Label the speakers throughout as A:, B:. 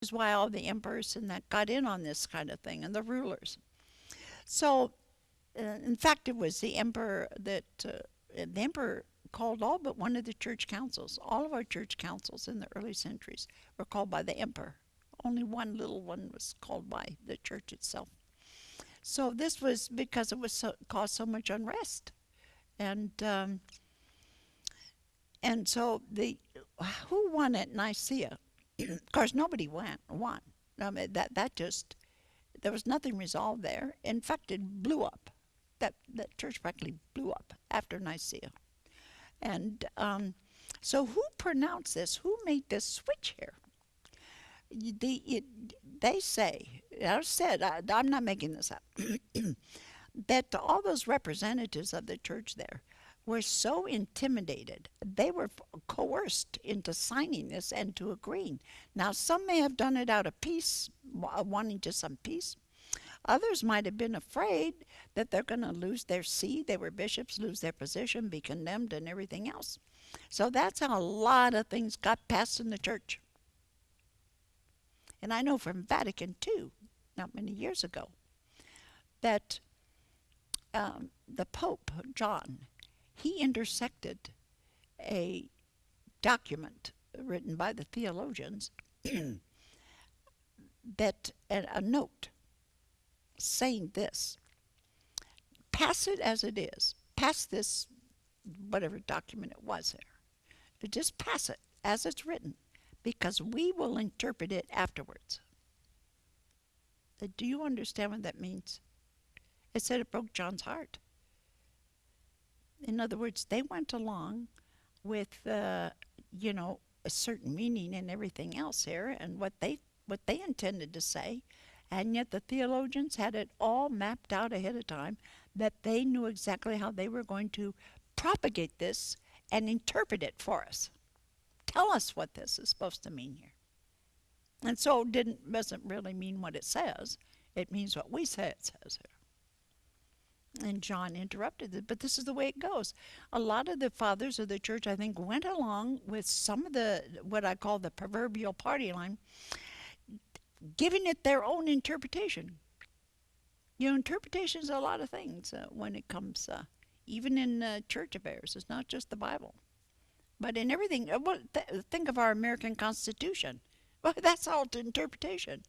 A: is why all the emperors and that got in on this kind of thing, and the rulers. So, in fact, it was the emperor called all but one of the church councils. All of our church councils in the early centuries were called by the emperor. Only one little one was called by the church itself. So this was because it was caused so much unrest, and so the who won at Nicaea? Of course, nobody won. I mean, that just there was nothing resolved there. In fact, it blew up. That church practically blew up after Nicaea. And so, who pronounced this? Who made this switch here? They say, I said, I'm not making this up, that all those representatives of the church there were so intimidated, they were coerced into signing this and to agreeing. Now, some may have done it out of peace, wanting just some peace. Others might have been afraid that they're going to lose their see. They were bishops, lose their position, be condemned, and everything else. So that's how a lot of things got passed in the church. And I know from Vatican II, not many years ago, that the Pope, John, he intersected a document written by the theologians that a note saying this: pass it as it is. Pass this, whatever document it was there. Just pass it as it's written, because we will interpret it afterwards. Do you understand what that means? It said it broke John's heart. In other words, they went along with, a certain meaning and everything else here, and what they intended to say, and yet the theologians had it all mapped out ahead of time, that they knew exactly how they were going to propagate this and interpret it for us. Tell us what this is supposed to mean here. And so it doesn't really mean what it says. It means what we say it says here. And John interrupted it, but this is the way it goes. A lot of the fathers of the church, I think, went along with some of the, what I call the proverbial party line, giving it their own interpretation. Interpretation is a lot of things when it comes, even in church affairs. It's not just the Bible. But in everything, think of our American Constitution. Well, that's all to interpretation.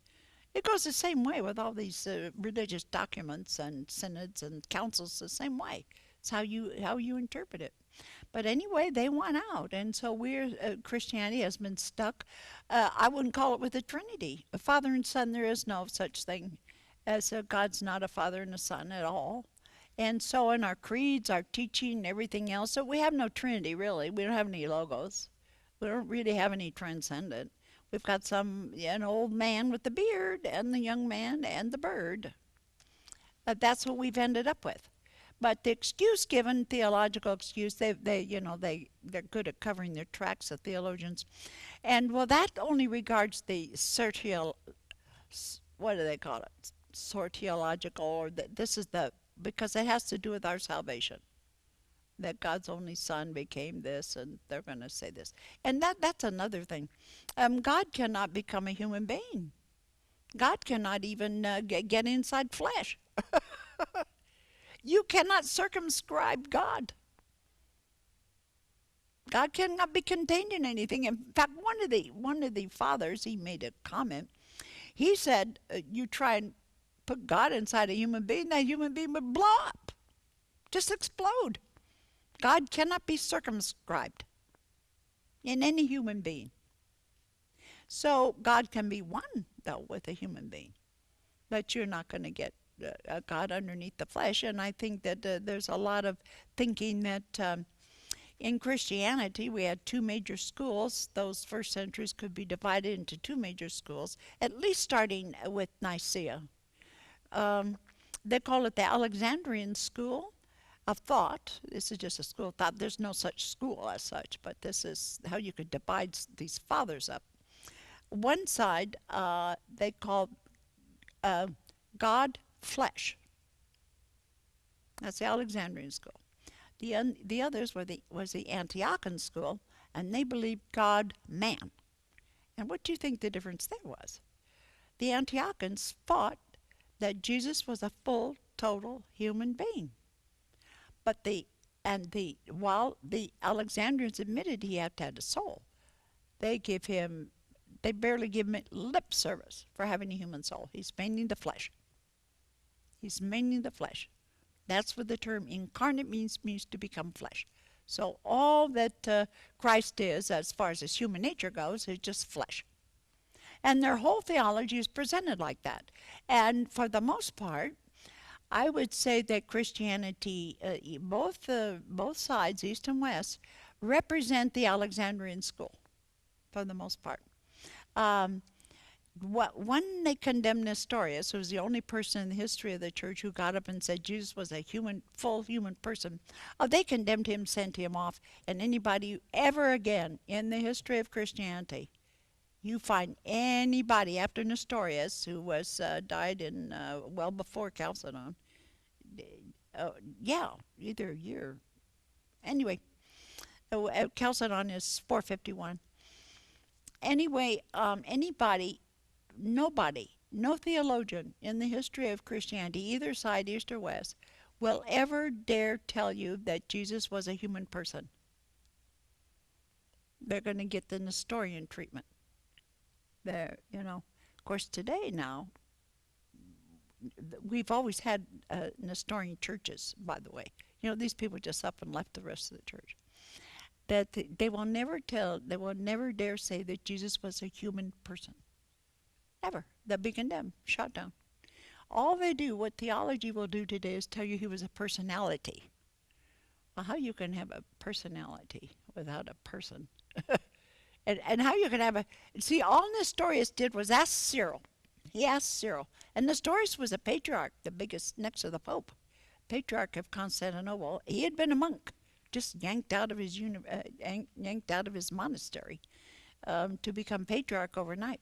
A: It goes the same way with all these religious documents and synods and councils. The same way. It's how you interpret it. But anyway, they won out, and so Christianity has been stuck. I wouldn't call it with the Trinity, a Father and Son. There is no such thing as God's not a Father and a Son at all. And so in our creeds, our teaching, everything else, so we have no Trinity really. We don't have any logos. We don't really have any transcendent. We've got an old man with the beard and the young man and the bird. That's what we've ended up with. But the excuse given, theological excuse, they're good at covering their tracks, the theologians. And well, that only regards the what do they call it? Soteriological, or this is because it has to do with our salvation. That God's only Son became this, and they're going to say this. And that's another thing. God cannot become a human being. God cannot even get inside flesh. You cannot circumscribe God. God cannot be contained in anything. In fact, one of the fathers, he made a comment. He said, you try and put God inside a human being, that human being would blow up, just explode. God cannot be circumscribed in any human being. So God can be one, though, with a human being. But you're not going to get God underneath the flesh. And I think that there's a lot of thinking that in Christianity we had two major schools. Those first centuries could be divided into two major schools, at least starting with Nicaea. They call it the Alexandrian school of thought. This is just a school of thought. There's no such school as such, but this is how you could divide these fathers up. One side they called God flesh. That's the Alexandrian school. The others was the Antiochian school, and they believed God man. And what do you think the difference there was? The Antiochians fought that Jesus was a full, total human being. But while the Alexandrians admitted he had to have a soul, they give him they barely give him lip service for having a human soul. He's mainly the flesh. He's mainly the flesh. That's what the term incarnate means to become flesh. So all that Christ is, as far as his human nature goes, is just flesh. And their whole theology is presented like that. And for the most part, I would say that Christianity, both sides, East and West, represent the Alexandrian school for the most part. When they condemned Nestorius, who was the only person in the history of the church who got up and said Jesus was a full human person, they condemned him, sent him off. And anybody ever again in the history of Christianity, you find anybody after Nestorius, who was died in well before Chalcedon, either a year. Anyway, Chalcedon is 451. Anyway, nobody, no theologian in the history of Christianity, either side, East or West, will ever dare tell you that Jesus was a human person. They're going to get the Nestorian treatment. Of course, today now, we've always had Nestorian churches, by the way. These people just up and left the rest of the church. That they will never dare say that Jesus was a human person. Never. They'll be condemned, shot down. All they do, what theology will do today, is tell you he was a personality. Well, how you can have a personality without a person? And how you can have see, all Nestorius did was ask Cyril. He asked Cyril. And Nestorius was a patriarch, the biggest next to the Pope. Patriarch of Constantinople. He had been a monk, just yanked out of his monastery to become patriarch overnight.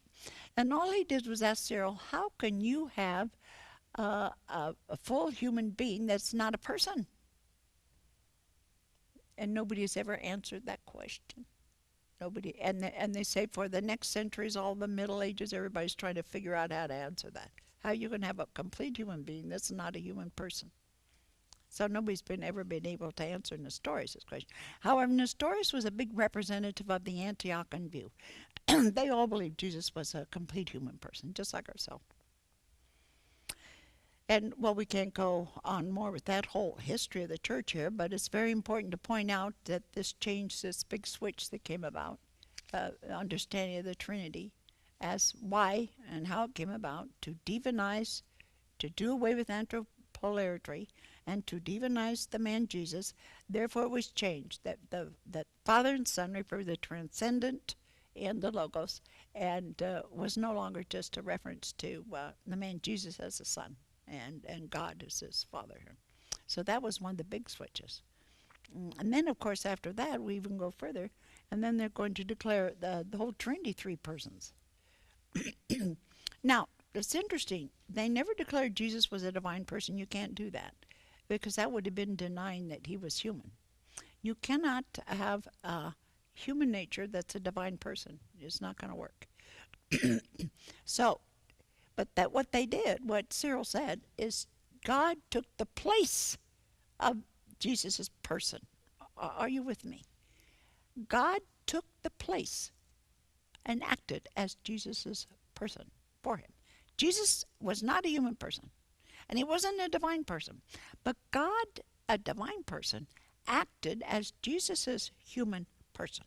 A: And all he did was ask Cyril, how can you have a full human being that's not a person? And nobody has ever answered that question. Nobody, and they say for the next centuries, all the Middle Ages, everybody's trying to figure out how to answer that. How you can have a complete human being that's not a human person? So nobody's ever been able to answer Nestorius' question. However, Nestorius was a big representative of the Antiochian view. They all believed Jesus was a complete human person, just like ourselves. And, well, we can't go on more with that whole history of the church here, but it's very important to point out that this big switch that came about, understanding of the Trinity, as why and how it came about, to demonize, to do away with anthropolatry, and to demonize the man Jesus. Therefore it was changed, that Father and Son refer to the transcendent and the Logos, and was no longer just a reference to the man Jesus as a son. And God is his Father. So that was one of the big switches. And then, of course, after that, we even go further, and then they're going to declare the whole Trinity 3 persons. Now, it's interesting. They never declared Jesus was a divine person. You can't do that, because that would have been denying that he was human. You cannot have a human nature that's a divine person. It's not going to work. But what they did, what Cyril said, is God took the place of Jesus' person. Are you with me? God took the place and acted as Jesus' person for him. Jesus was not a human person, and he wasn't a divine person. But God, a divine person, acted as Jesus' human person.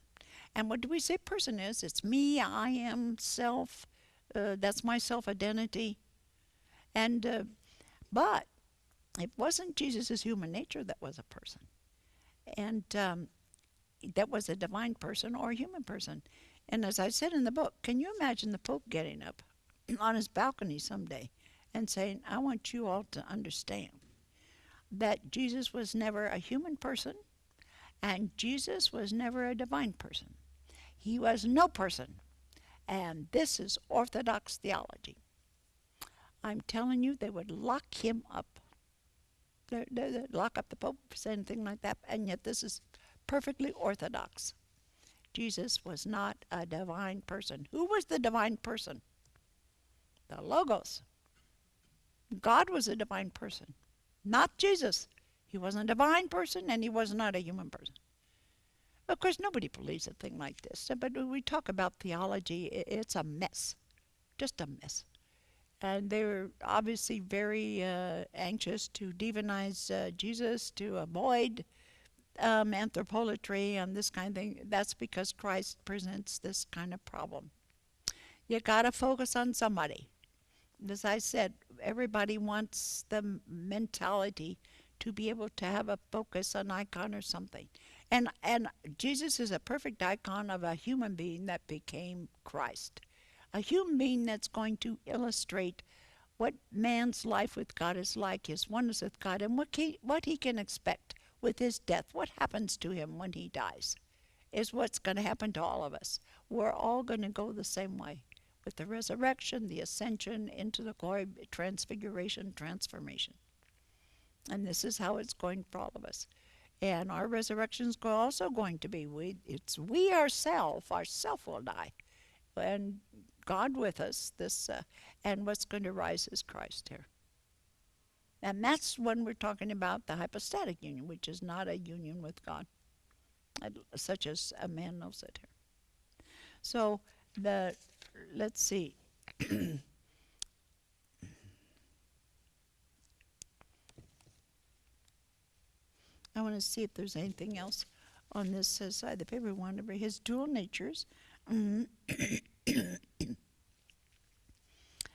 A: And what do we say person is? It's me, I am, self. That's my self-identity. And but it wasn't Jesus' human nature that was a person. And that was a divine person or a human person. And as I said in the book, can you imagine the Pope getting up on his balcony someday and saying, I want you all to understand that Jesus was never a human person and Jesus was never a divine person. He was no person. And this is Orthodox theology. I'm telling you, they would lock him up. They'd lock up the Pope for saying anything like that. And yet this is perfectly Orthodox. Jesus was not a divine person. Who was the divine person? The Logos. God was a divine person, not Jesus. He wasn't a divine person and he was not a human person. Of course, nobody believes a thing like this. But when we talk about theology, it's a mess, just a mess. And they were obviously very anxious to demonize Jesus, to avoid anthropolatry and this kind of thing. That's because Christ presents this kind of problem. You got to focus on somebody. As I said, everybody wants the mentality to be able to have a focus, an icon or something. And Jesus is a perfect icon of a human being that became Christ. A human being that's going to illustrate what man's life with God is like, his oneness with God, and what he can expect with his death. What happens to him when he dies is what's going to happen to all of us. We're all going to go the same way with the resurrection, the ascension into the glory, transfiguration, transformation. And this is how it's going for all of us. And our resurrection is also going to be, we ourself will die. And God with us, and what's going to rise is Christ here. And that's when we're talking about the hypostatic union, which is not a union with God, such as a man knows it here. So, let's see. I want to see if there's anything else on this side of the paper. Whenever his dual natures.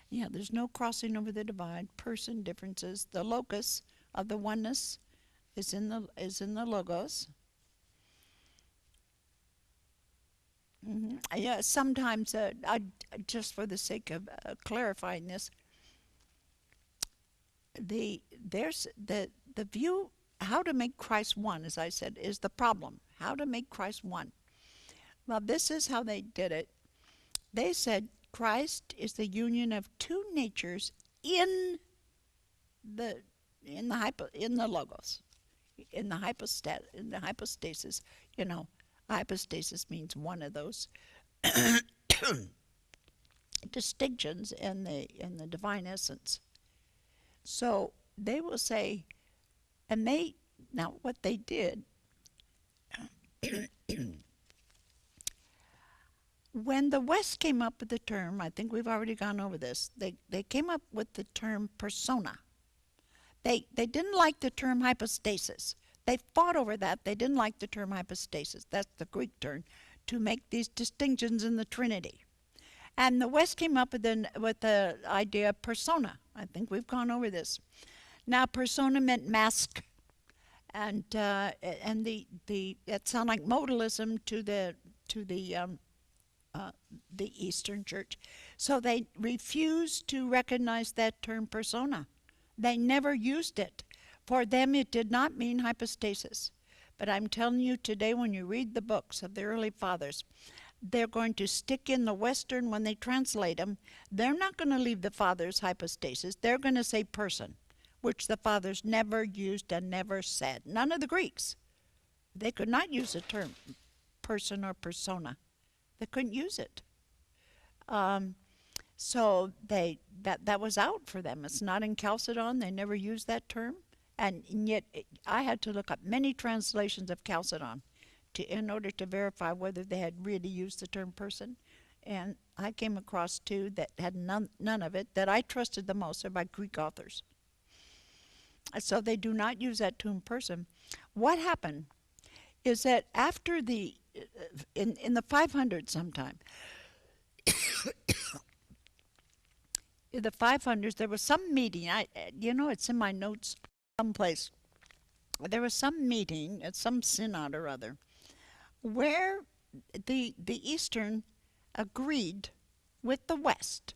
A: Yeah, there's no crossing over the divine. Person differences. The locus of the oneness is in the Logos. Yeah, sometimes, just for the sake of clarifying this, there's the view. How to make Christ one, as I said, is the problem. How to make Christ one. Well, this is how they did it. They said Christ is the union of two natures in the Logos, in the hypostasis. You know, hypostasis means one of those distinctions in the divine essence. So they will say. And now what they did, when the West came up with the term, I think we've already gone over this, they came up with the term persona. They didn't like the term hypostasis. They fought over that. They didn't like the term hypostasis. That's the Greek term, to make these distinctions in the Trinity. And the West came up with the idea of persona. I think we've gone over this. Now, persona meant mask, and it sounded like modalism to the Eastern Church. So they refused to recognize that term persona. They never used it. For them, it did not mean hypostasis. But I'm telling you today, when you read the books of the early fathers, they're going to stick in the Western when they translate them. They're not going to leave the fathers hypostasis. They're going to say person, which the fathers never used and never said. None of the Greeks. They could not use the term person or persona. They couldn't use it. So that was out for them. It's not in Chalcedon. They never used that term. And yet I had to look up many translations of Chalcedon in order to verify whether they had really used the term person. And I came across two that had none of it, that I trusted the most. They're by Greek authors. So they do not use that term person. What happened is that after in the 500s sometime, in the 500s, there was some meeting. It's in my notes someplace. There was some meeting at some synod or other where the Eastern agreed with the West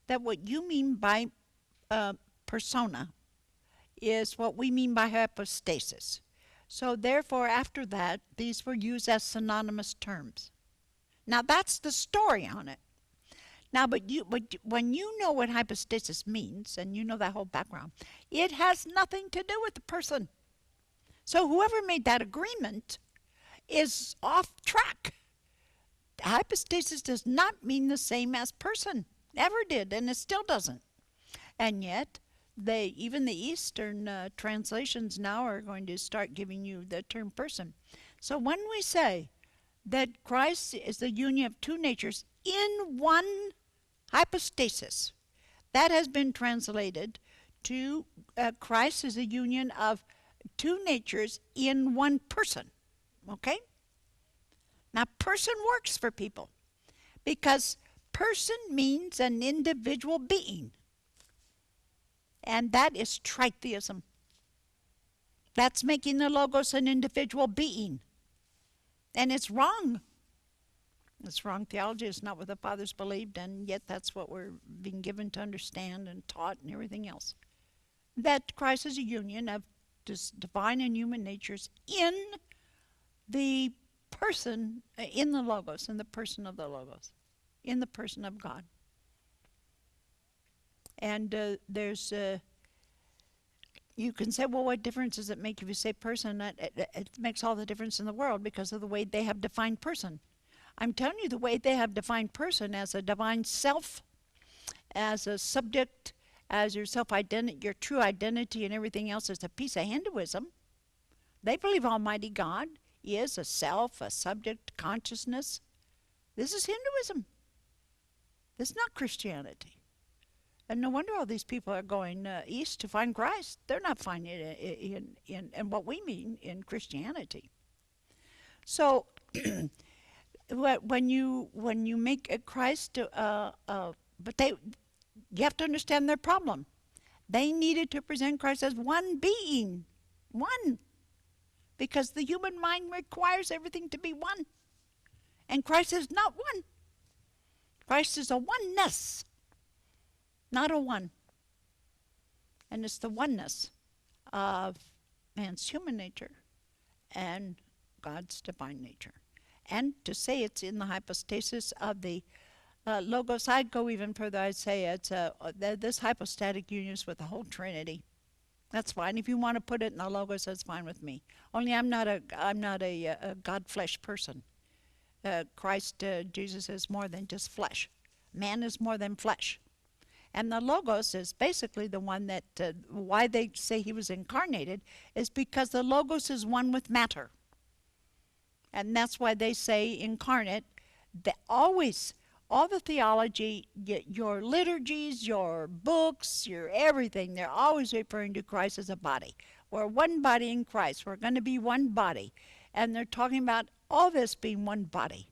A: that what you mean by persona is what we mean by hypostasis. So therefore, after that, these were used as synonymous terms. Now that's the story on it. Now, but when you know what hypostasis means, and you know that whole background, it has nothing to do with the person. So whoever made that agreement is off track. Hypostasis does not mean the same as person. Never did, and it still doesn't. And yet, even the Eastern translations now are going to start giving you the term person. So when we say that Christ is the union of two natures in one hypostasis, that has been translated to Christ is a union of two natures in one person. Okay? Now, person works for people because person means an individual being. And that is Trithiesm. That's making the Logos an individual being. And it's wrong. It's wrong theology. It's not what the fathers believed, and yet that's what we're being given to understand and taught and everything else. That Christ is a union of divine and human natures in the person, in the Logos, in the person of the Logos, in the person of God. And you can say, well, what difference does it make if you say person? It makes all the difference in the world because of the way they have defined person. I'm telling you, the way they have defined person as a divine self, as a subject, as your self-identity, your true identity and everything else is a piece of Hinduism. They believe Almighty God is a self, a subject, consciousness. This is Hinduism. This is not Christianity. And no wonder all these people are going east to find Christ. They're not finding it in what we mean in Christianity. So when you make a Christ, but you have to understand their problem. They needed to present Christ as one being, one, because the human mind requires everything to be one, and Christ is not one. Christ is a oneness, not a one. And it's the oneness of man's human nature and God's divine nature. And to say it's in the hypostasis of the Logos, I'd go even further. I'd say it's this hypostatic union is with the whole Trinity. That's fine. If you want to put it in the Logos, that's fine with me. Only I'm not a God flesh person. Christ, Jesus is more than just flesh. Man is more than flesh. And the Logos is basically the one that, why they say he was incarnated, is because the Logos is one with matter. And that's why they say incarnate. Always, all the theology, your liturgies, your books, your everything, they're always referring to Christ as a body. We're one body in Christ. We're going to be one body. And they're talking about all this being one body.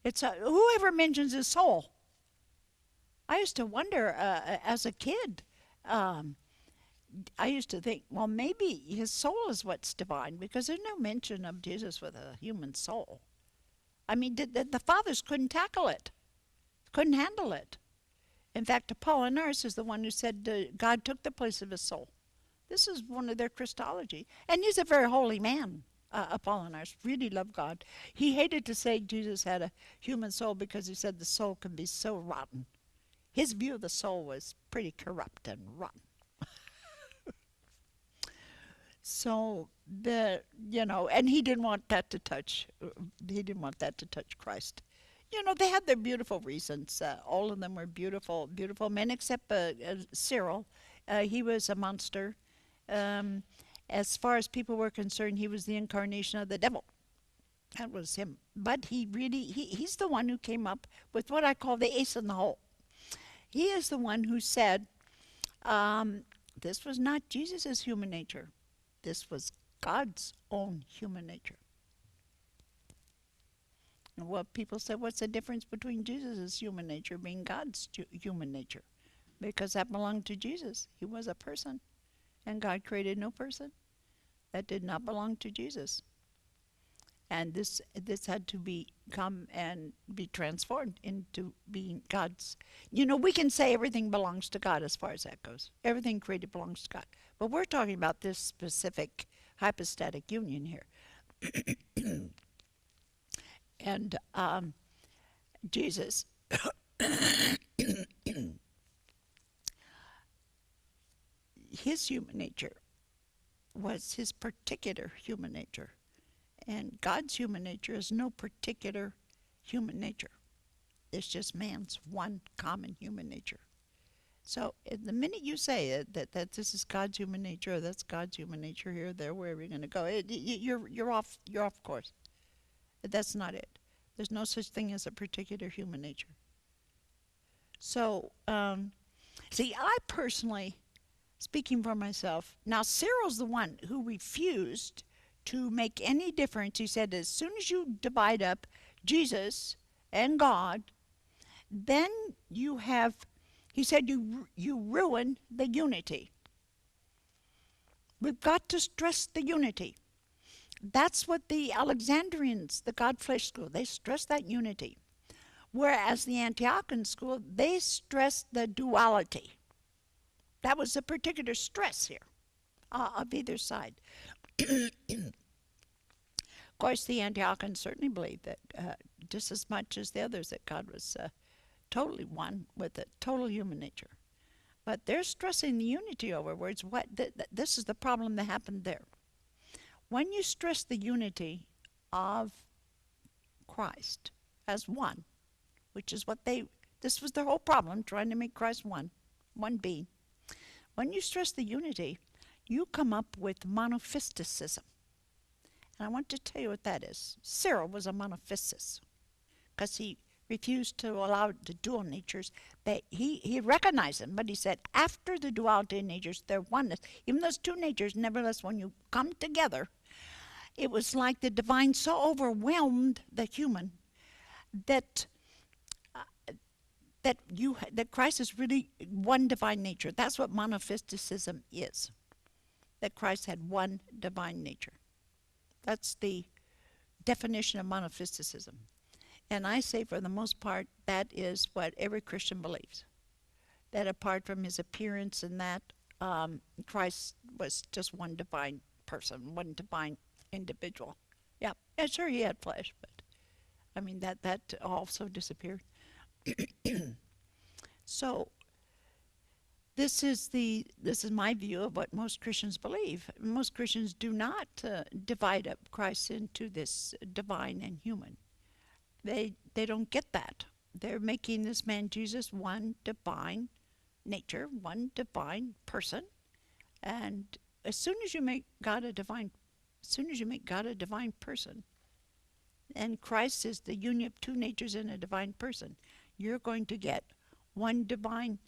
A: It's whoever mentions his soul. I used to wonder as a kid, I used to think, well, maybe his soul is what's divine, because there's no mention of Jesus with a human soul. I mean, the fathers couldn't tackle it, couldn't handle it. In fact, Apollinaris is the one who said God took the place of his soul. This is one of their Christology. And he's a very holy man, Apollinaris, really loved God. He hated to say Jesus had a human soul because he said the soul can be so rotten. His view of the soul was pretty corrupt and rotten. So, and he didn't want that to touch, Christ. They had their beautiful reasons. All of them were beautiful, beautiful men, except Cyril. He was a monster. As far as people were concerned, he was the incarnation of the devil. That was him. But he's the one who came up with what I call the ace in the hole. He is the one who said, this was not Jesus' human nature. This was God's own human nature. And what people say, what's the difference between Jesus' human nature being God's human nature? Because that belonged to Jesus. He was a person. And God created no person that did not belong to Jesus. And this had to come and be transformed into being God's. We can say everything belongs to God as far as that goes. Everything created belongs to God. But we're talking about this specific hypostatic union here. And Jesus, his human nature was his particular human nature. And God's human nature is no particular human nature. It's just man's one common human nature. So the minute you say that this is God's human nature, or that's God's human nature here, there, wherever you're going to go, you're off course. That's not it. There's no such thing as a particular human nature. So, see, I personally, speaking for myself, now Cyril's the one who refused to make any difference. He said as soon as you divide up Jesus and God, then you have, he said, you ruin the unity. We've got to stress the unity. That's what the Alexandrians, the God-flesh school, they stress that unity. Whereas the Antiochian school, they stress the duality. That was a particular stress here of either side. Of course, the Antiochians certainly believed that just as much as the others, that God was totally one with a total human nature. But they're stressing the unity over words. This is the problem that happened there. When you stress the unity of Christ as one, which is what this was their whole problem, trying to make Christ one being. When you stress the unity, you come up with monophysitism. And I want to tell you what that is. Cyril was a monophysist because he refused to allow the dual natures. He recognized them, but he said after the duality of natures, they're oneness. Even those two natures, nevertheless, when you come together, it was like the divine so overwhelmed the human that Christ is really one divine nature. That's what monophysitism is. That Christ had one divine nature. That's the definition of monophysitism. And I say for the most part, that is what every Christian believes. That apart from his appearance and that, Christ was just one divine person, one divine individual. Yeah, and sure he had flesh, but I mean that also disappeared. So this is my view of what most Christians believe. Most Christians do not divide up Christ into this divine and human. They don't get that. They're making this man Jesus one divine nature, one divine person, and as soon as you make God a divine person, and Christ is the union of two natures in a divine person, you're going to get one divine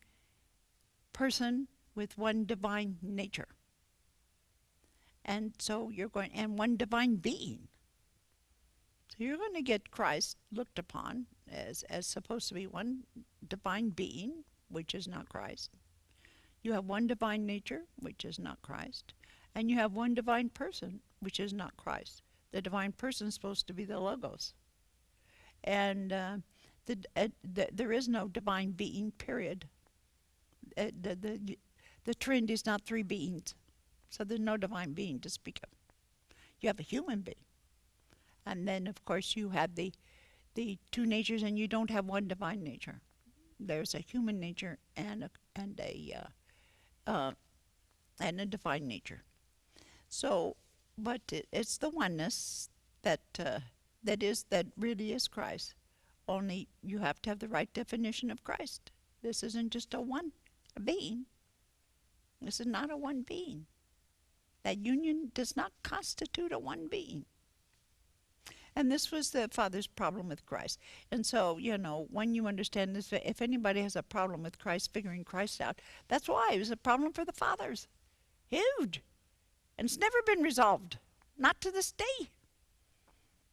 A: person with one divine nature. And so and one divine being. So you're going to get Christ looked upon as supposed to be one divine being, which is not Christ. You have one divine nature, which is not Christ. And you have one divine person, which is not Christ. The divine person is supposed to be the Logos. And there is no divine being, period. The Trinity is not three beings. So there's no divine being to speak of. You have a human being. And then, of course, you have the two natures, and you don't have one divine nature. There's a human nature and a divine nature. So, but it's the oneness that really is Christ. Only you have to have the right definition of Christ. This isn't just a being. This is not a one being. That union does not constitute a one being. And this was the Father's problem with Christ. And so, when you understand this, if anybody has a problem with Christ, figuring Christ out, that's why it was a problem for the fathers. Huge. And it's never been resolved. Not to this day.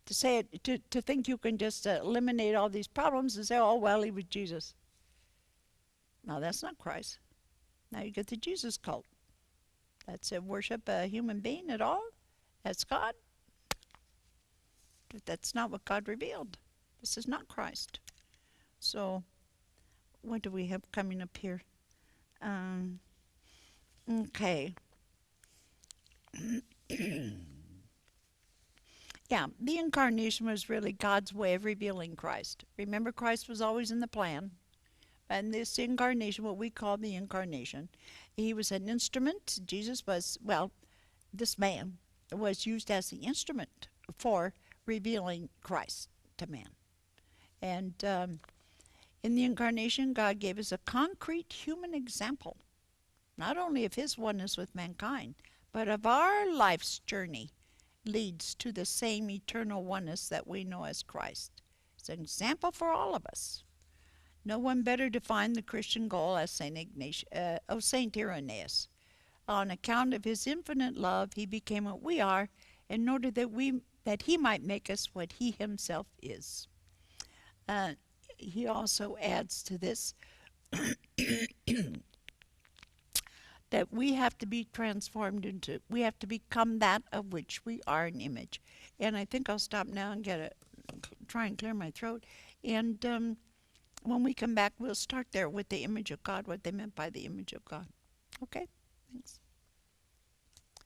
A: To say it, to think you can just eliminate all these problems and say, oh, well, he was Jesus. No, that's not Christ. Now you get the Jesus cult. That's worship a human being at all. That's God. But that's not what God revealed. This is not Christ. So, what do we have coming up here? Okay. Yeah, the Incarnation was really God's way of revealing Christ. Remember, Christ was always in the plan. And this Incarnation, what we call the Incarnation, he was an instrument. Jesus was, this man was used as the instrument for revealing Christ to man. And in the Incarnation, God gave us a concrete human example, not only of his oneness with mankind, but of our life's journey leads to the same eternal oneness that we know as Christ. It's an example for all of us. No one better defined the Christian goal as Saint Irenaeus. On account of his infinite love, he became what we are, in order that he might make us what he himself is. He also adds to this that we have to be transformed into, we have to become that of which we are an image. And I think I'll stop now and try and clear my throat. And when we come back, we'll start there with the image of God, what they meant by the image of God. Okay, thanks.